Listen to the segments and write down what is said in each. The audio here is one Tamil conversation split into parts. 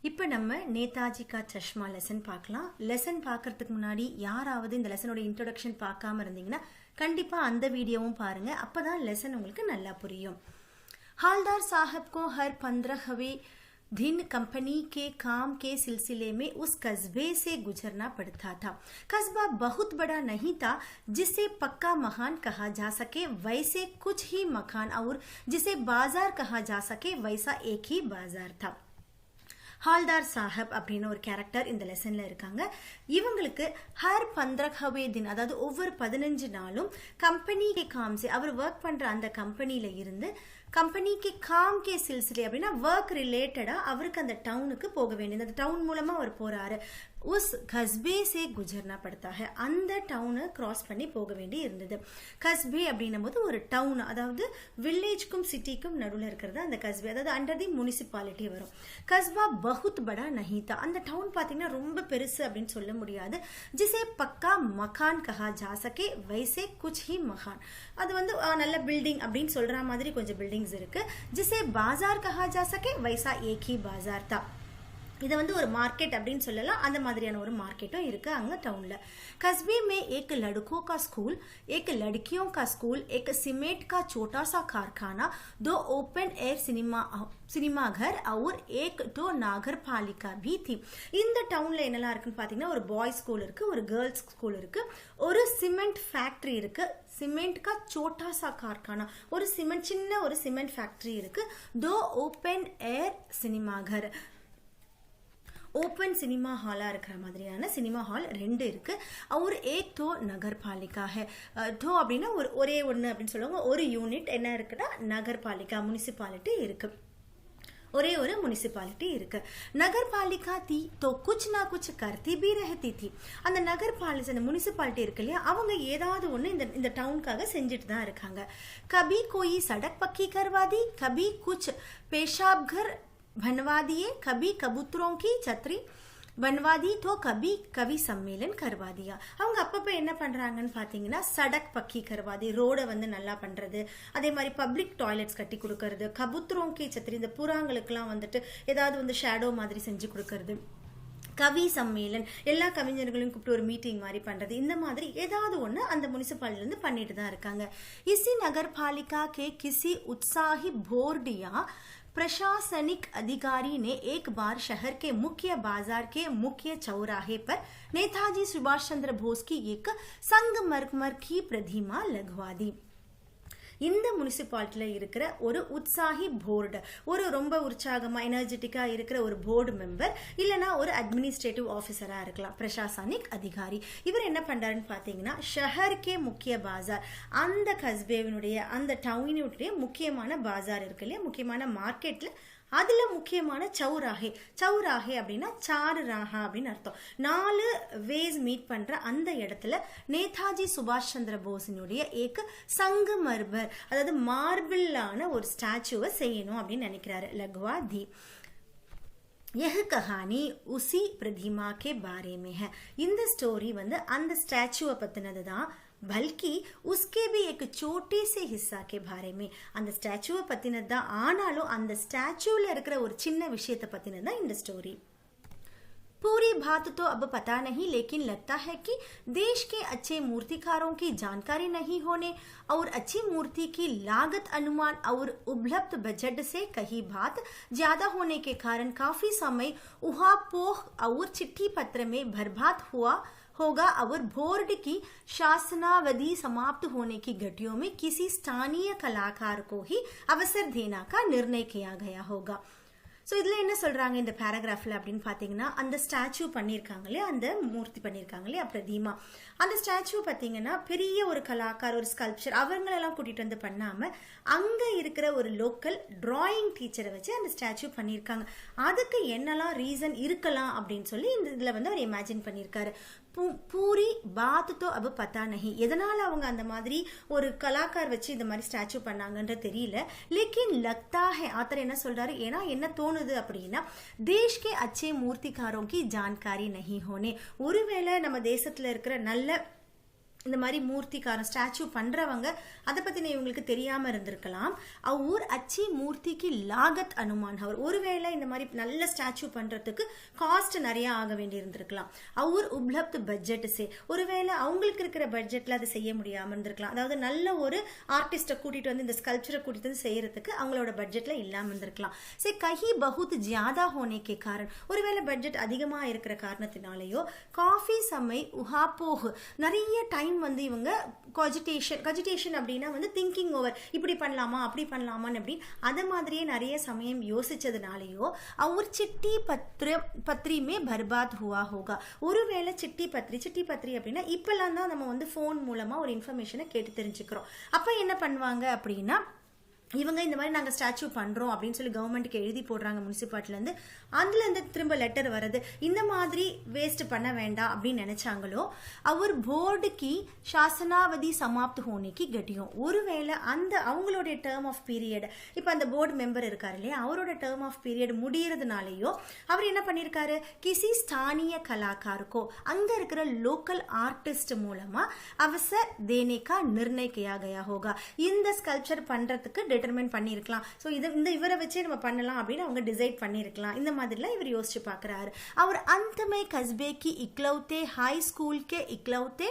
இப்போ நம்ம நேதாஜி கா சஷ்மா லெசன் பார்க்கலாம். லெசன் பார்க்கறதுக்கு முன்னாடி யாராவது இந்த லெசனோட இன்ட்ரோடக்ஷன் பார்க்காம இருந்தீங்கன்னா கண்டிப்பாக அந்த வீடியோவும் பாருங்க. அப்பதான் லெசன் உங்களுக்கு நல்லா புரியும். हालदार साहब को हर 15वें दिन कंपनी के काम के सिलसिले में उस कस्बे से गुजरना पड़ता था. कस्बा बहुत बड़ा नहीं था जिसे पक्का मकान कहा जा सके, वैसे कुछ ही मकान और जिसे बाजार कहा जा सके वैसा एक ही बाजार था. ஹால்தார் சாஹப் அப்படின்னு ஒரு கேரக்டர் இந்த லெசன்ல இருக்காங்க. இவங்களுக்கு ஹர் 15வே தின், அதாவது ஒவ்வொரு 15 நாளும் கம்பெனி கே காம் சே, அவர் ஒர்க் பண்ற அந்த கம்பெனில இருந்து கம்பெனி கே காம் கே சில்சிலே அப்படின்னா ஒர்க் ரிலேட்டடா அவருக்கு அந்த டவுனுக்கு போக வேண்டியது. அந்த டவுன் மூலமா அவர் போறாரு. உஸ் கஸ்பே சே குஜர்னா படுத்தா ஹை, அந்த டவுனை கிராஸ் பண்ணி போக வேண்டி இருந்தது. கஸ்பே அப்படின்னும் போது ஒரு டவுன், அதாவது வில்லேஜ்க்கும் சிட்டிக்கும் நடுவில் இருக்கிறது அந்த கஸ்பே, அதாவது அண்டர் தி முனிசிபாலிட்டி வரும். கஸ்பா பகுத் படா நஹி தா, அந்த டவுன் பார்த்தீங்கன்னா ரொம்ப பெருசு அப்படின்னு சொல்ல முடியாது. ஜிசே பக்கா மகான் கஹா ஜா சகே வைசே குச் ஹி மகான், அது வந்து நல்ல பில்டிங் அப்படின்னு சொல்ற மாதிரி கொஞ்சம் பில்டிங்ஸ் இருக்கு. ஜிசே பாசார் கஹா ஜா சகே வைசா ஏக் ஹி பாசார் தா, இதை வந்து ஒரு மார்க்கெட் அப்படின்னு சொல்லலாம். அந்த மாதிரியான ஒரு மார்க்கெட்டும் இருக்கு அங்க டவுன்ல. कस्बे में एक लड़कों का स्कूल, एक लड़कियों का स्कूल, एक सीमेंट का छोटा सा कारखाना, 2 ओपन एयर सिनेमा घर और एक तो नागर पालिका भी थी. இந்த டவுன்ல என்னெல்லாம் இருக்குன்னு பாத்தீங்கன்னா ஒரு பாய்ஸ் ஸ்கூல் இருக்கு, ஒரு கேர்ள்ஸ் ஸ்கூல் இருக்கு, ஒரு சிமெண்ட் ஃபேக்டரி இருக்கு, சிமெண்ட் का छोटा सा कारखाना, ஒரு சிமெண்ட் சின்ன ஒரு சிமெண்ட் ஃபேக்டரி இருக்கு, 2 ओपन एयर सिनेमा घर, ஓப்பன் சினிமா ஹாலா இருக்கிற மாதிரியான சினிமா ஹால் 2 இருக்கு. ஒரு ஏக் தோ நகர் பாலிகா ஹை, தோ அப்படின்னா ஒரே ஒன்று அப்படின்னு சொல்லுவாங்க. ஒரு யூனிட் என்ன இருக்குன்னா நகர் பாலிகா, முனிசிபாலிட்டி இருக்கு, ஒரே ஒரு முனிசிபாலிட்டி இருக்கு. நகர் பாலிகா தி தோ குச் நா குச் கர்த்தி பி ரஹதி தி, அந்த நகர் பாலிகா, அந்த முனிசிபாலிட்டி இருக்கு இல்லையா, அவங்க ஏதாவது ஒன்று இந்த டவுனுக்காக செஞ்சுட்டு தான் இருக்காங்க. கபி கோயி சடக் பக்கி கர்வாதி, கபி குச் पेशाब घर बनवा दिए, कभी कबूतरों की छतरी बनवा दी, तो कभी कवि सम्मेलन करवा दिया. அவங்க அப்பப்ப என்ன பண்றாங்கன்னு பாத்தீங்கன்னா சடக் பக்கி கர்வாதி, ரோட வந்து நல்லா பண்றது, அதே மாதிரி பப்ளிக் டாய்லெட்ஸ் கட்டி கொடுக்கறது, கபூத்தரோं की छतरी, இந்த புறாங்களுக்குலாம் வந்துட்டு ஏதாவது வந்து ஷேடோ மாதிரி செஞ்சு கொடுக்கறது, கவி சம்மேளன், எல்லா கவிஞர்களையும் கூப்பிட்டு ஒரு மீட்டிங் மாதிரி பண்றது, இந்த மாதிரி ஏதாவது ஒண்ணு அந்த முனிசிபாலிட்டில இருந்து பண்ணிட்டு தான் இருக்காங்க. इसी नगर पालिका के किसी उत्साही बोर्ड या प्रशासनिक अधिकारी ने एक बार शहर के मुख्य बाजार के मुख्य चौराहे पर नेताजी सुभाष चंद्र बोस की एक संगमरमर की प्रतिमा लगवा दी. இந்த முனிசிபாலிட்டியில இருக்கிற ஒரு உற்சாகி போர்டு, ஒரு ரொம்ப உற்சாகமா எனர்ஜெட்டிக்கா இருக்கிற ஒரு போர்டு மெம்பர், இல்லனா ஒரு அட்மினிஸ்ட்ரேட்டிவ் ஆபீசரா இருக்கலாம், பிரசாசனிக் அதிகாரி. இவர் என்ன பண்றாருன்னு பாத்தீங்கன்னா ஷஹர்கே முக்கிய பாசார், அந்த கஸ்பேவினுடைய அந்த டவுனுடைய முக்கியமான பாசார் இருக்கு இல்லையா, முக்கியமான மார்க்கெட்ல அதுல முக்கியமான சௌராகே, சௌராகே அப்படின்னா 4 ராகா அப்படின்னு அர்த்தம், 4 வேஸ் மீட் பண்ற அந்த இடத்துல நேதாஜி சுபாஷ் சந்திர போஸினுடைய ஏக் சங்கமர்மர், அதாவது மார்பிளான ஒரு ஸ்டாச்சுவை செய்யணும் அப்படின்னு நினைக்கிறாரு. லக்வா தி. यह कहानी उसी प्रतिमा के बारे में है. இந்த ஸ்டோரி வந்து அந்த ஸ்டாச்சுவை பத்தினது தான், बल्कि उसके भी एक छोटे से हिस्सा के बारे में, அந்த ஸ்டாச்சுவை பத்தினது தான், ஆனாலும் அந்த ஸ்டாச்சுல இருக்கிற ஒரு சின்ன விஷயத்தை பத்தினது தான் இந்த ஸ்டோரி. पूरी बात तो अब पता नहीं, लेकिन लगता है कि देश के अच्छे मूर्तिकारों की जानकारी नहीं होने और अच्छी मूर्ति की लागत अनुमान और उपलब्ध बजट से कहीं बात ज्यादा होने के कारण काफी समय उहापोह और चिट्ठी पत्र में बर्बाद हुआ होगा और बोर्ड की शासनावधि समाप्त होने की घटियों में किसी स्थानीय कलाकार को ही अवसर देने का निर्णय किया गया होगा. ஸோ இதில் என்ன சொல்கிறாங்க இந்த பேராகிராஃபில் அப்படின்னு பார்த்தீங்கன்னா, அந்த ஸ்டாச்சு பண்ணியிருக்காங்களே, அந்த மூர்த்தி பண்ணியிருக்காங்களே பிரதிமா, அந்த ஸ்டாச்சு பார்த்தீங்கன்னா பெரிய ஒரு கலாக்கார், ஒரு ஸ்கல்ப்சர், அவங்களெல்லாம் கூட்டிகிட்டு வந்து பண்ணாமல் அங்கே இருக்கிற ஒரு லோக்கல் டிராயிங் டீச்சரை வச்சு அந்த ஸ்டாச்சு பண்ணியிருக்காங்க. அதுக்கு என்னெல்லாம் ரீசன் இருக்கலாம் அப்படின்னு சொல்லி இந்த இதில் வந்து அவர் இமேஜின் பண்ணியிருக்காரு. பூரி பாத் தோ அப பத்தா நஹி, எதனால அவங்க அந்த மாதிரி ஒரு கலாக்கார் வச்சு இந்த மாதிரி ஸ்டாச்சு பண்ணாங்கன்ற தெரியல. லேக்கின் லக்தா ஹை, ஆத்தர் என்ன சொல்றாரு, ஏன்னா என்ன தோணுது அப்படின்னா, தேஷ் கே அச்சே மூர்த்திகாரோं की जानकारी नहीं होने, ஒருவேளை நம்ம தேசத்துல இருக்கிற நல்ல இந்த மாதிரி மூர்த்திக்காரன் ஸ்டாச்சு பண்றவங்க அதை பத்தின இவங்களுக்கு தெரியாம இருந்திருக்கலாம். और अच्छी मूर्ति की लागत अनुमान है. ஒருவேளை இந்த மாதிரி நல்ல ஸ்டாச்சு பண்றதுக்கு காஸ்ட் நிறைய ஆக வேண்டி இருந்திருக்கலாம். और उपलब्ध பட்ஜெட் से ஒருவேளை அவங்களுக்கு இருக்கிற பட்ஜெட்ல அதை செய்ய முடியாம இருந்திருக்கலாம். அதாவது நல்ல ஒரு ஆர்டிஸ்ட கூட்டிட்டு வந்து இந்த ஸ்கல்ப்சரை கூட்டிட்டு வந்து செய்யறதுக்கு அவங்களோட பட்ஜெட்ல இல்லாம இருந்திருக்கலாம். से कहीं बहुत ज्यादा होने के कारण ஒருவேளை பட்ஜெட் அதிகமா இருக்கிற காரணத்தினாலயோ காஃபி समय உஹாபோஹ் நிறைய டைம் வந்து இவங்க கஜிடேஷன் அப்படின்னா வந்து திங்கிங் ஓவர், இப்படி பண்ணலாமா அப்படி பண்ணலாமான்னு அப்படி அதை மாதிரியே நிறைய சமயம் யோசிச்சதுனாலயோ அவர் சிட்டி பத்ரிமே பர்பாத் ஹுவா ஹோகா. ஒருவேளை சிட்டி பத்ரி அப்படின்னா இப்பெல்லாம் தான் நம்ம வந்து போன் மூலமா ஒரு இன்ஃபர்மேஷனை கேட்டு தெரிஞ்சுக்கிறோம். அப்ப என்ன பண்ணுவாங்க அப்படின்னா இவங்க இந்த மாதிரி நாங்கள் ஸ்டாச்சு பண்ணுறோம் அப்படின்னு சொல்லி கவர்மெண்ட்டுக்கு எழுதி போடுறாங்க முனிசிபாலிட்டிலேருந்து. அதுலேருந்து திரும்ப லெட்டர் வருது இந்த மாதிரி வேஸ்ட் பண்ண வேண்டாம் அப்படின்னு நினைச்சாங்களோ அவர் போர்டுக்கு சாசனாவதி சமாப்த் ஹோனிக்கு கட்டியும். ஒருவேளை அந்த அவங்களுடைய டேர்ம் ஆஃப் பீரியட் இப்போ அந்த போர்டு மெம்பர் இருக்காரு இல்லையா அவரோட டேர்ம் ஆஃப் பீரியட் முடியறதுனாலயோ அவர் என்ன பண்ணியிருக்காரு கிசி ஸ்தானிய கலாக்காருக்கோ அங்க இருக்கிற லோக்கல் ஆர்டிஸ்ட் மூலமா அவசர் தேனேக்கா நிர்ணய கியா கயா ஹோகா. இந்த ஸ்கல்ப்சர் பண்றதுக்கு டிட்டர்மைன் பண்ணியிருக்கலாம். ஸோ இந்த இவரை வச்சே நம்ம பண்ணலாம் அப்படின்னு அவங்க டிசைட் பண்ணியிருக்கலாம். இந்த மாதிரிலாம் இவர் யோசிச்சு பார்க்குறாரு. அவர் अंतमे कस्बे की इकलौते हाई स्कूल के इकलौते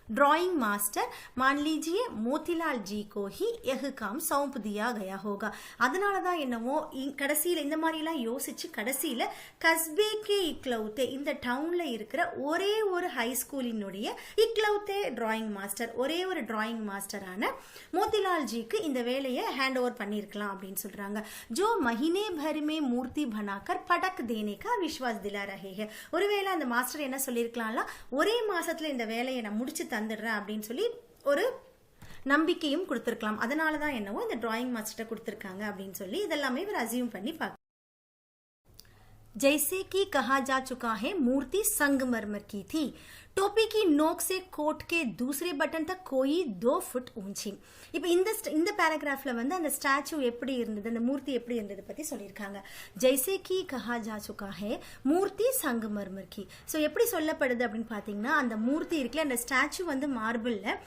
ड्राइंग मास्टर मान लीजिए मोतीलाल जी को ही यह काम सौंप दिया गया होगा. அதனால தான் என்னவோ கடைசியில் இந்த மாதிரிலாம் யோசிச்சு கடைசியில் கஸ்பேக்கே இக்லௌத்தே இந்த டவுன்ல இருக்கிற ஒரே ஒரு ஹை ஸ்கூலினுடைய இக்லௌத்தே டிராயிங் மாஸ்டர் ஒரே ஒரு டிராயிங் மாஸ்டரான மோதிலால் ஜிக்கு இந்த வேலையை ஹேண்ட் ஓவர் பண்ணியிருக்கலாம் அப்படின்னு சொல்றாங்க. ஜோ மஹினே भर में मूर्ति बनाकर पटक देने का विश्वास दिला रहे हैं. ஒருவேளை அந்த மாஸ்டர் என்ன சொல்லியிருக்கலாம்ல ஒரே மாசத்துல இந்த வேலையை நான் முடிச்சு தந்துடுறேன் அப்படின்னு சொல்லி ஒரு நம்பிக்கையும் கொடுத்திருக்கலாம். அதனால தான் என்னவோ இந்த டிராயிங் மாஸ்டர் கொடுத்திருக்காங்க அப்படின்னு சொல்லி இதெல்லாமே இவர் அசியூம் பண்ணி பார்க்க. जैसे कि कहा जा चुका है मूर्ति संगमरमर की थी. टोपी की नोक से कोट के दूसरे बटन तक कोई 2 फुट ऊंची. இப்போ இந்த பேராகிராஃப்ல வந்து அந்த ஸ்டாச்சு எப்படி இருந்தது அந்த மூர்த்தி எப்படி இருந்தது பத்தி சொல்லியிருக்காங்க. ஜெய்சே கி கஹா ஜா சுகா ஹே மூர்த்தி சங்கமர்மர் கி. ஸோ எப்படி சொல்லப்படுது அப்படின்னு பார்த்தீங்கன்னா அந்த மூர்த்தி இருக்குல்ல அந்த ஸ்டாச்சு வந்து மார்பிள்ல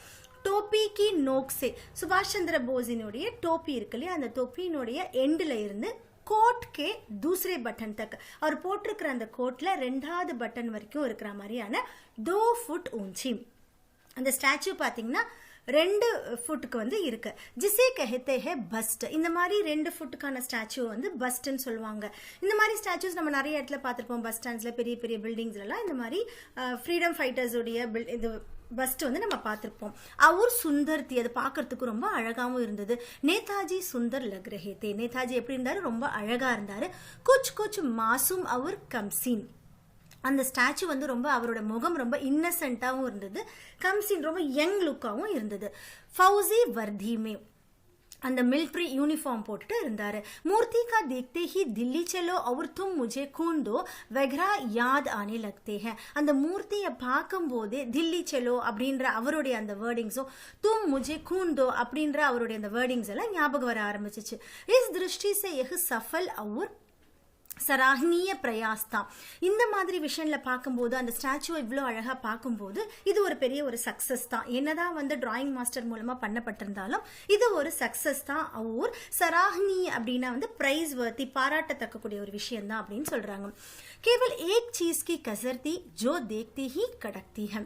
டோப்பி கி நோக் சே சுபாஷ் சந்திர போஸினுடைய டோப்பி இருக்கு இல்லையா அந்த தொப்பியினுடைய எண்டில் இருந்து கோட் கே தூசரே பட்டன் தக் அவர் போட்டிருக்கிற அந்த கோட்ல 2வது பட்டன் வரைக்கும் இருக்கிற மாதிரியான 2 ஃபுட் ஊஞ்சி அந்த ஸ்டாச்சு பார்த்தீங்கன்னா 2 ஃபுட்டுக்கு வந்து இருக்கு. ஜிசே கஹத்தே ஹே பஸ்ட். இந்த மாதிரி 2 ஃபுட்டுக்கான ஸ்டாச்சு வந்து பஸ்ட்ன்னு சொல்லுவாங்க. இந்த மாதிரி ஸ்டாச்சூஸ் நம்ம நிறைய இடத்துல பார்த்துருப்போம். பஸ் ஸ்டாண்ட்ஸ்ல பெரிய பெரிய பில்டிங்ஸ்லாம் இந்த மாதிரி ஃப்ரீடம் ஃபைட்டர்ஸுடைய இது பஸ்ட் வந்து நம்ம பார்த்துருப்போம். அவர் சுந்தர் தி அது பார்க்கறதுக்கு ரொம்ப அழகாகவும் இருந்தது. நேதாஜி சுந்தர் லக் ரஹே தே. நேதாஜி எப்படி இருந்தாரு ரொம்ப அழகா இருந்தாரு. குச் குச் மாசூம் அவர் கம்சீன். அந்த ஸ்டாச்சு வந்து ரொம்ப அவரோட முகம் ரொம்ப இன்னசென்ட்டாகவும் இருந்தது. கம்சீன் ரொம்ப யங் லுக்காகவும் இருந்தது. ஃபவுசி வர்தீமே அந்த மிலிட்ரி யூனிஃபார்ம் போட்டுட்டு இருந்தாரு. மூர்த்தி கா தேக்தே ஹி தில்லி செலோ और तुम मुझे खून दो वगैरह याद आने लगते हैं. அந்த மூர்த்தியை பார்க்கும்போதே தில்லி செலோ அப்படின்ற அவருடைய அந்த வேர்டிங்ஸும் तुम मुझे खून दो அப்படின்ற அவருடைய அந்த வேர்டிங்ஸ் எல்லாம் ஞாபகம் வர ஆரம்பிச்சிச்சு. இஸ் திருஷ்டி से यह सफल और சராஹ்னிய பிரயாஸ் தான். இந்த மாதிரி விஷயம்ல பார்க்கும்போது அந்த ஸ்டாச்சுவை இவ்வளோ அழகா பார்க்கும்போது இது ஒரு பெரிய ஒரு சக்சஸ் தான். என்னதான் வந்து டிராயிங் மாஸ்டர் மூலமா பண்ணப்பட்டிருந்தாலும் இது ஒரு சக்சஸ் தான். और சராஹ்னி அப்படின்னா வந்து பிரைஸ் வர்த்தி பாராட்டத்தக்கக்கூடிய ஒரு விஷயம் தான் அப்படின்னு சொல்றாங்க. केवल एक चीज की कसर थी जो देखती ही कड़कती है.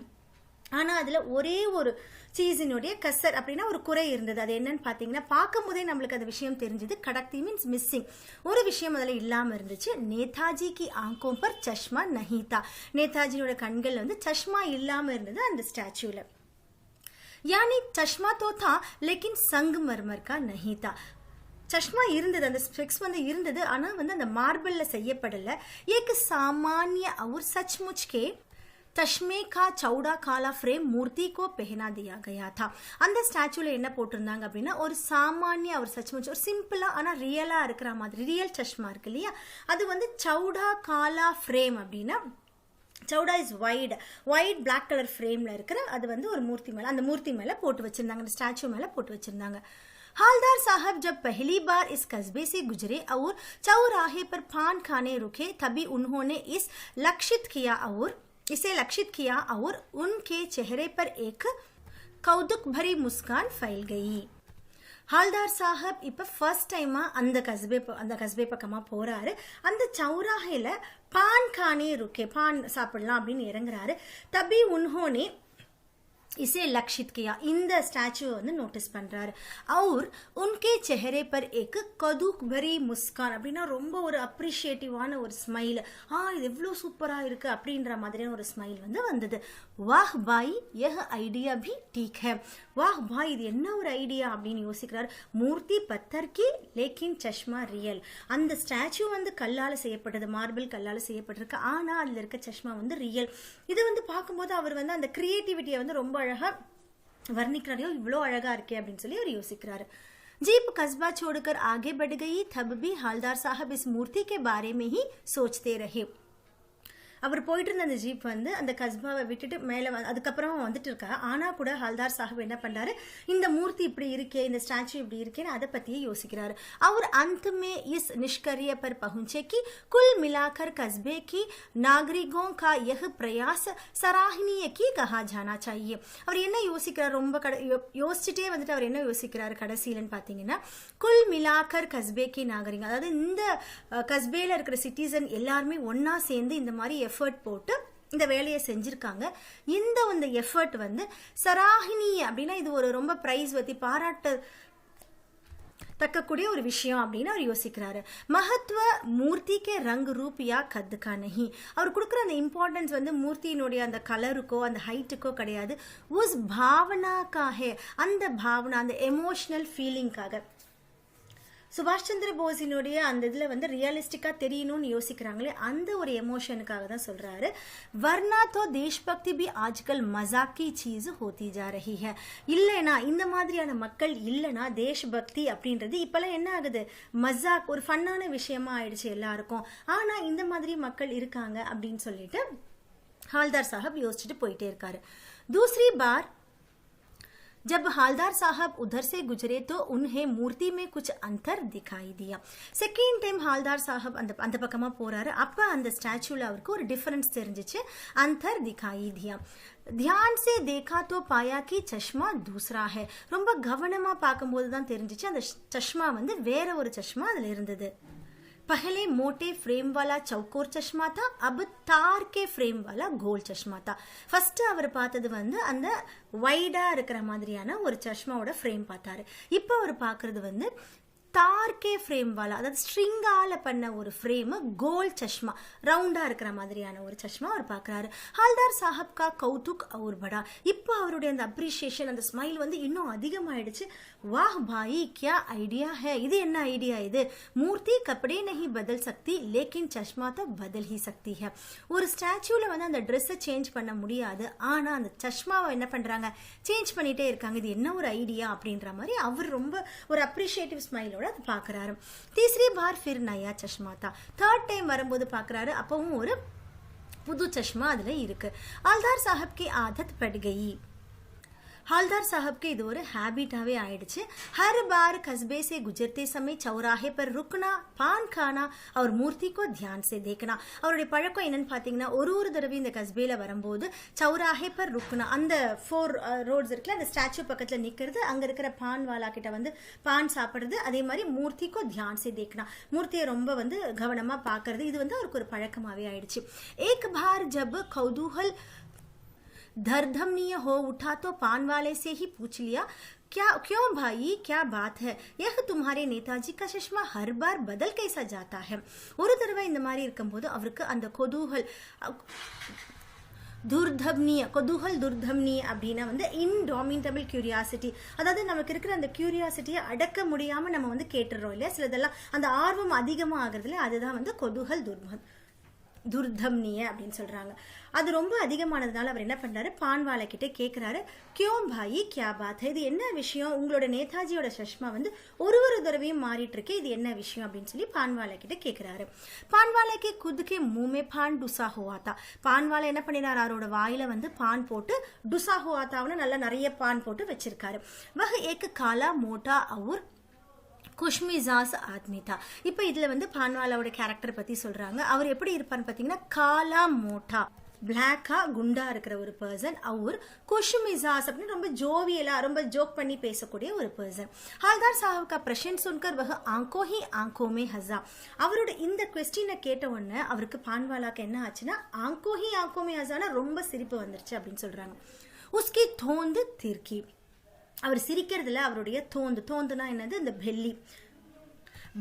ஆனால் அதில் ஒரே ஒரு சீஸினுடைய கசர் அப்படின்னா ஒரு குறை இருந்தது. அது என்னன்னு பார்த்தீங்கன்னா பார்க்கும் போதே நம்மளுக்கு அந்த விஷயம் தெரிஞ்சது. கடக்தி மீன்ஸ் மிஸ்ஸிங். ஒரு விஷயம் அதில் இல்லாமல் இருந்துச்சு. நேதாஜி கி ஆங்கோம் பர் சஷ்மா நஹீதா. நேதாஜியோட கண்கள் வந்து சஷ்மா இல்லாமல் இருந்தது அந்த ஸ்டாச்சுவில். யானி சஷ்மா தோ தா லேக்கின் சங்கமர்மர் கா நஹீதா. சஷ்மா இருந்தது அந்த ஸ்பெக்ஸ் வந்து இருந்தது ஆனால் வந்து அந்த மார்பிளில் செய்யப்படலை. ஏக்கு சாமானிய और सचमुच के तश्मे का चौड़ा काला फ्रेम मूर्ति को पहना दिया गया था. அந்த ஸ்டாச்சுல என்ன போட்டிருந்தாங்க அப்படின்னா ஒரு சாமானிய ஒரு சச்முச் ஒரு சிம்பிளா ஆனா ரியலா இருக்கிற மாதிரி ரியல் சஷ்மா இருக்கு இல்லையா அது வந்து சௌடா காலா ஃப்ரேம் அப்படின்னா Chowda is white black colour ஃப்ரேம்ல இருக்கிற அது வந்து ஒரு மூர்த்தி மேல அந்த மூர்த்தி மேல போட்டு வச்சிருந்தாங்க அந்த ஸ்டாச்சு மேல போட்டு வச்சிருந்தாங்க. हालदार साहब जब पहली बार इस कस्बे से गुजरे और चौराहे पर पान खाने रुके तभी उन्होंने इस लक्षित किया और इसे लक्षित किया और उनके चेहरे पर एक कौतुक भरी मुस्कान फैल गई. ஹால்தார் சாஹப் இப்போ ஃபர்ஸ்ட் டைமாக அந்த கஸ்பே பக்கமாக போகிறாரு. அந்த சௌராஹையில் பான் கானே ருக்கே, பான் சாப்பிடலாம் அப்படின்னு இறங்குறாரு. தபி உன்ஹோனே इसे लक्षित किया, இந்த ஸ்டாச்சு வந்து நோட்டீஸ் பண்றாரு. और उनके चेहरे पर एक कौतुक भरी मुस्कान, அப்படின்னா ரொம்ப ஒரு அப்ரிஷியேட்டிவான ஒரு ஸ்மைல், இது எவ்வளோ சூப்பரா இருக்கு அப்படின்ற மாதிரியான ஒரு ஸ்மைல் வந்து வந்தது. வாஹ் பாய் यह ஐடியா भी ठीक है. வாஹ் பாய், இது என்ன ஒரு ஐடியா அப்படின்னு யோசிக்கிறார். மூர்த்தி பத்தர் கி லேக்கின் சஷ்மா ரியல். அந்த ஸ்டாச்சு வந்து கல்லால் செய்யப்பட்டது, மார்பிள் கல்லால் செய்யப்பட்டிருக்கு. ஆனால் அதில் இருக்க சஷ்மா வந்து ரியல். இது வந்து பார்க்கும்போது அவர் வந்து அந்த கிரியேட்டிவிட்டியை வந்து ரொம்ப அழகா வர்ணிக்கிறாரோ, இவ்வளோ அழகா இருக்கே அப்படின்னு சொல்லி அவர் யோசிக்கிறாரு. जीप कस्बा छोड़कर आगे बढ़ गई. तब भी हालदार साहब इस मूर्ति के बारे में ही सोचते रहे. அவர் போயிட்டு இருந்த அந்த ஜீப் வந்து அந்த கஸ்பாவை விட்டுட்டு மேலே அதுக்கப்புறமா வந்துட்டு இருக்கா. ஆனால் கூட ஹால்தார் சாஹிப் என்ன பண்ணுறாரு, இந்த மூர்த்தி இப்படி இருக்கே, இந்த ஸ்டாச்சு இப்படி இருக்கேன்னு அதை பற்றியே யோசிக்கிறாரு. அவர் अंत में इस निष्कर्ष पर पहुंचे कि कुल मिलाकर कस्बे की नागरिकों का यह प्रयास सराहनीय की कहा जाना चाहिए. அவர் என்ன யோசிக்கிறார், ரொம்ப யோசிச்சுட்டே வந்துட்டு அவர் என்ன யோசிக்கிறாரு கடைசியிலன்னு பார்த்தீங்கன்னா, குல் மிலாக்கர் கஸ்பே கி நாகரிகம், அதாவது இந்த கஸ்பேல இருக்கிற சிட்டிசன் எல்லாருமே ஒன்னா சேர்ந்து இந்த மாதிரி எஃபர்ட் போட்டு இந்த வேலையை செஞ்சிருக்காங்க. இந்த எஃபர்ட் வந்து சராஹினி அப்படின்னா இது ஒரு ரொம்ப பிரைஸ் வத்தி பாராட்ட தக்கக்கூடிய ஒரு விஷயம் அப்படின்னு அவர் யோசிக்கிறாரு. மகத்துவ மூர்த்திக்கே ரங் ரூப் யா கத்துக்கா நஹி. அவர் கொடுக்குற அந்த இம்பார்ட்டன்ஸ் வந்து மூர்த்தியினுடைய அந்த கலருக்கோ அந்த ஹைட்டுக்கோ கிடையாது. உஸ் பாவனாக்காக, அந்த பாவனா, அந்த எமோஷனல் ஃபீலிங்காக. சுபாஷ் சந்திர போஸினுடைய அந்த இதில் வந்து ரியலிஸ்டிக்காக தெரியணும்னு யோசிக்கிறாங்களே, அந்த ஒரு எமோஷனுக்காக தான் சொல்கிறாரு. வர்னா தோ தேஷ்பக்தி பி ஆஜ்கல் மசாக்கி சீஸ் ஹோத்தி ஜா ரஹி ஹை. இல்லைனா இந்த மாதிரியான மக்கள் இல்லைனா தேஷ்பக்தி அப்படின்றது இப்போல்லாம் என்ன ஆகுது, மசாக், ஒரு ஃபன்னான விஷயமா ஆயிடுச்சு எல்லாருக்கும். ஆனால் இந்த மாதிரி மக்கள் இருக்காங்க அப்படின்னு சொல்லிட்டு ஹால்தார் சாஹப் யோசிச்சுட்டு போயிட்டே இருக்காரு. दूसरी बार जब हालदार साहब उधर से गुजरे तो उन्हें मूर्ति में कुछ अंतर दिखाई दिया. सेकेंड टाइम हालदार साहब அந்த பக்கமா போறாரு. அப்ப அந்த ஸ்டாச்சுல அவருக்கு ஒரு டிஃபரன்ஸ் தெரிஞ்சிச்சு. अंतर दिखाई दिया. ध्यान से देखा तो पाया कि चश्मा दूसरा है. ரொம்ப கவனமா பார்க்கும்போது தான் தெரிஞ்சிச்சு அந்த சஷ்மா வந்து வேற ஒரு சஷ்மா அதுல இருந்தது. पहले मोटे फ्रेम वाला चौकोर चश्मा था, अब तार के फ्रेम वाला गोल चश्मा था. फर्स्ट அவர் பார்த்தது வந்து அந்த வைடா இருக்கிற மாதிரியான ஒரு சஷ்மாவோட ஃப்ரேம் பார்த்தாரு. இப்போ அவர் பார்க்கறது வந்து தார்கே ஃப்ரேம் வாலா, அதாவது ஸ்ட்ரிங்கால பண்ண ஒரு ஃப்ரேம், கோல் சஷ்மா, ரவுண்டா இருக்கிற மாதிரியான ஒரு சஷ்மா அவர் பார்க்குறாரு. ஹால்தார் சாஹப் கா கௌதுக் அவர் படா. இப்போ அவருடைய அந்த அப்ரிஷியேஷன், அந்த ஸ்மைல் வந்து இன்னும் அதிகமாயிடுச்சு. வாஹ் பாயி கியா ஐடியா ஹே. இது என்ன ஐடியா இது? மூர்த்தி கப்படே நஹி பதல் சக்தி லேக்கின் சஷ்மா தோ பதல் ஹி சக்தி ஹே. ஒரு ஸ்டாச்சுல வந்து அந்த ட்ரெஸ்ஸை சேஞ்ச் பண்ண முடியாது, ஆனால் அந்த சஷ்மாவை என்ன பண்ணுறாங்க, சேஞ்ச் பண்ணிட்டே இருக்காங்க. இது என்ன ஒரு ஐடியா அப்படின்ற மாதிரி அவர் ரொம்ப ஒரு அப்ரிஷியேட்டிவ் ஸ்மைலோட அது பார்க்குறாரு. தீஸ்ரி பார் ஃபிர் நயா சஷ்மா தா. தேர்ட் டைம் வரும்போது பார்க்குறாரு, அப்பவும் ஒரு புது சஷ்மா அதில் இருக்கு. ஹால்தார் சாஹப் की आदत पड़ गई. हालदार साहब के இது ஒரு ஹேபிட்டாவே ஆயிடுச்சு. हर बार कस्बे से गुजरते समय चौराहे पर रुकना, पान खाना और मूर्ति को ध्यान से देखना. அவருடைய பழக்கம் என்னன்னு பார்த்தீங்கன்னா, ஒரு தடவை இந்த கஸ்பேல வரும்போது சௌராஹே பர் ருக்னா, அந்த 4 ரோட்ஸ் இருக்குல்ல, அந்த ஸ்டாச்சு பக்கத்தில் நிற்கிறது, அங்கே இருக்கிற பான் வாலா கிட்ட வந்து பான் சாப்பிட்றது, அதே மாதிரி மூர்த்திக்கோ தியான் சே தேக்கனா, மூர்த்தியை ரொம்ப வந்து கவனமாக பார்க்கறது, இது வந்து அவருக்கு ஒரு பழக்கமாகவே ஆயிடுச்சு. एक बार जब कौतूहल धरधमनीय हो उठा तो पान वाले से ही पूछ लिया, क्या क्यों भाई, क्या बात है, यह तुम्हारे नेताजी का चश्मा हर बार बदल कैसा जाता है. ஒரு தடவை இந்த மாதிரி இருக்கும்போது அவருக்கு அந்த கொதூகல் துர்தம்னி அப்படின்னா வந்து இன்டாமினபிள் கியூரியாசிட்டி, அதாவது நமக்கு இருக்கிற அந்த கியூரியாசிட்டியை அடக்க முடியாமல் நம்ம வந்து கேட்டுடுறோம் இல்லையா, சிலதெல்லாம் அந்த ஆர்வம் அதிகமாக ஆகுறதுல அதுதான் வந்து கொதூகல் துர்தம்னிய அப்படின்னு சொல்றாங்க. அது ரொம்ப அதிகமானதுனால அவர் என்ன பண்றாரு, பான்வாலை கிட்ட கேட்கிறாரு, கியோம் பாயி கியா பாத், இது என்ன விஷயம், உங்களோட நேதாஜியோட சஷ்மா வந்து ஒரு தடவையும் மாறிட்டு இருக்கு, இது என்ன விஷயம் அப்படின்னு சொல்லி பான்வாலை கிட்ட கேட்கிறாரு. பான்வாலைக்கு குதுக்கே மூமே பான் டுசா ஹுவாத்தா. பான்வாலை என்ன பண்ணினார், அவரோட வாயில வந்து பான் போட்டு டுசா ஹுவாத்தாவுன்னு நல்லா நிறைய பான் போட்டு வச்சிருக்காரு. வஹ் ஏக் காலா மோட்டா அவுர் குஷ்மிசாஸ் ஆத்மி தா. இப்போ இதில் வந்து பான்வாலாவோட கேரக்டர் பற்றி சொல்கிறாங்க. அவர் எப்படி இருப்பார்னு பார்த்தீங்கன்னா, காலா மோட்டா, பிளாக்கா குண்டா இருக்கிற ஒரு பர்சன். அவர் குஷுமிசாஸ் அப்படின்னு ரொம்ப ஜோவியலா ரொம்ப ஜோக் பண்ணி பேசக்கூடிய ஒரு பர்சன். ஹல்தார் சாஹிப் கா பிரஷன் சுன்கர் வஹ ஆங்கோ ஹி ஆங்கோ மே ஹஸா. அவரோட இந்த கொஸ்டினை கேட்ட உடனே அவருக்கு பான்வாலாக்கு என்ன ஆச்சுன்னா ஆங்கோ ஹி ஆங்கோ மே ஹஸானா ரொம்ப சிரிப்பு வந்துருச்சு அப்படின்னு சொல்றாங்க. உஸ்கி தோந்து திர்கி. அவர் சிரிக்கிறதுல அவருடைய தோந்துனா என்னது, இந்த பெல்லி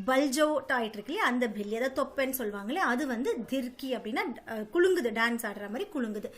பல்ஜோட் ஆயிட்டு இருக்கு இல்லையா, அந்த பெல்லி, அதாவது தொப்பைன்னு சொல்லுவாங்களே, அது வந்து திர்கி அப்படின்னா குலுங்குது, டான்ஸ் ஆடுற மாதிரி குலுங்குது.